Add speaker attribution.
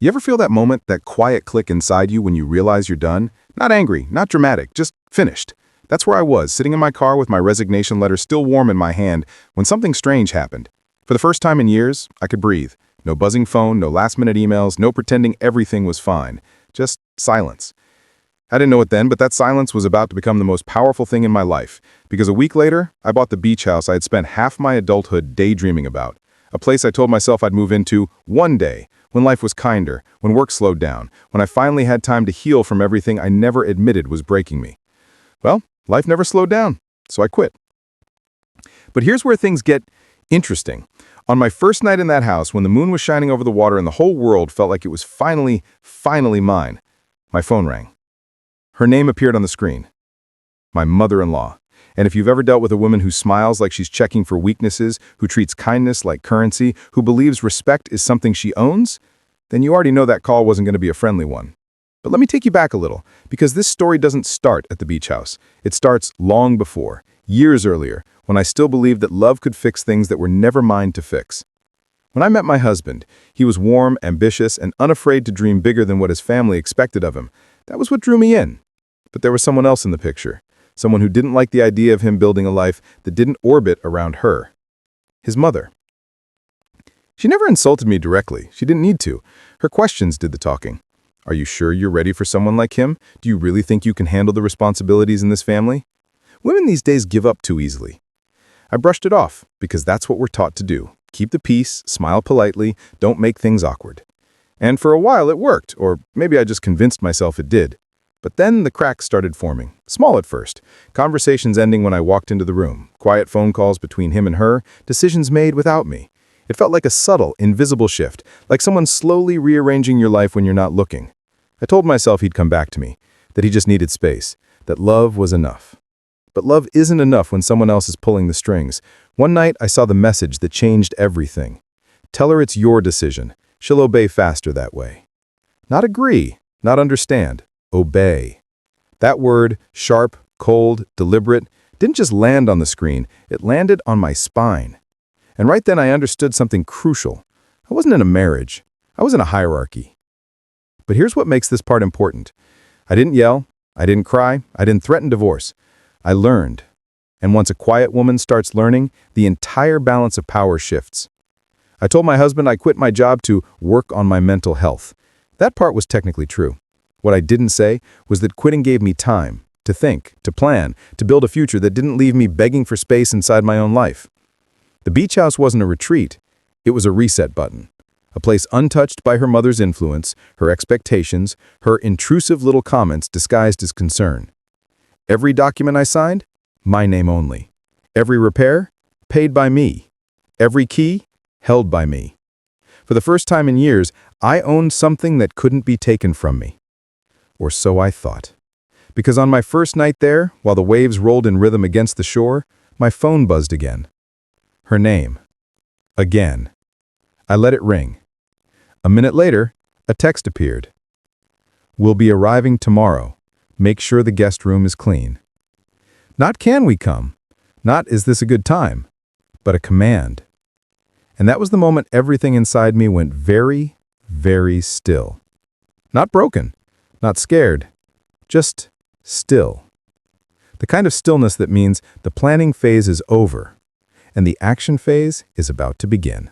Speaker 1: You ever feel that moment, that quiet click inside you when you realize you're done? Not angry, not dramatic, just finished. That's where I was, sitting in my car with my resignation letter still warm in my hand when something strange happened. For the first time in years, I could breathe. No buzzing phone, no last-minute emails, no pretending everything was fine. Just silence. I didn't know it then, but that silence was about to become the most powerful thing in my life. Because a week later, I bought the beach house I had spent half my adulthood daydreaming about. A place I told myself I'd move into one day, when life was kinder, when work slowed down, when I finally had time to heal from everything I never admitted was breaking me. Well, life never slowed down, so I quit. But here's where things get interesting. On my first night in that house, when the moon was shining over the water and the whole world felt like it was finally mine, my phone rang. Her name appeared on the screen. My mother-in-law. And if you've ever dealt with a woman who smiles like she's checking for weaknesses, who treats kindness like currency, who believes respect is something she owns, then you already know that call wasn't going to be a friendly one. But let me take you back a little, because this story doesn't start at the beach house. It starts long before, years earlier, when I still believed that love could fix things that were never mine to fix. When I met my husband, he was warm, ambitious, and unafraid to dream bigger than what his family expected of him. That was what drew me in. But there was someone else in the picture. Someone who didn't like the idea of him building a life that didn't orbit around her. His mother. She never insulted me directly. She didn't need to. Her questions did the talking. Are you sure you're ready for someone like him? Do you really think you can handle the responsibilities in this family? Women these days give up too easily. I brushed it off, because that's what we're taught to do. Keep the peace, smile politely, don't make things awkward. And for a while it worked, or maybe I just convinced myself it did. But then the cracks started forming, small at first, conversations ending when I walked into the room, quiet phone calls between him and her, decisions made without me. It felt like a subtle, invisible shift, like someone slowly rearranging your life when you're not looking. I told myself he'd come back to me, that he just needed space, that love was enough. But love isn't enough when someone else is pulling the strings. One night I saw the message that changed everything. Tell her it's your decision. She'll obey faster that way. Not agree, not understand. Obey. That word, sharp, cold, deliberate, didn't just land on the screen, it landed on my spine. And right then I understood something crucial. I wasn't in a marriage. I was in a hierarchy. But here's what makes this part important. I didn't yell. I didn't cry. I didn't threaten divorce. I learned. And once a quiet woman starts learning, the entire balance of power shifts. I told my husband I quit my job to work on my mental health. That part was technically true. What I didn't say was that quitting gave me time to think, to plan, to build a future that didn't leave me begging for space inside my own life. The beach house wasn't a retreat. It was a reset button. A place untouched by her mother's influence, her expectations, her intrusive little comments disguised as concern. Every document I signed, my name only. Every repair, paid by me. Every key, held by me. For the first time in years, I owned something that couldn't be taken from me. Or so I thought. Because on my first night there, while the waves rolled in rhythm against the shore, my phone buzzed again. Her name. Again. I let it ring. A minute later, a text appeared. We'll be arriving tomorrow. Make sure the guest room is clean. Not can we come, not is this a good time, but a command. And that was the moment everything inside me went very, very still. Not broken. Not scared, just still. The kind of stillness that means the planning phase is over, and the action phase is about to begin.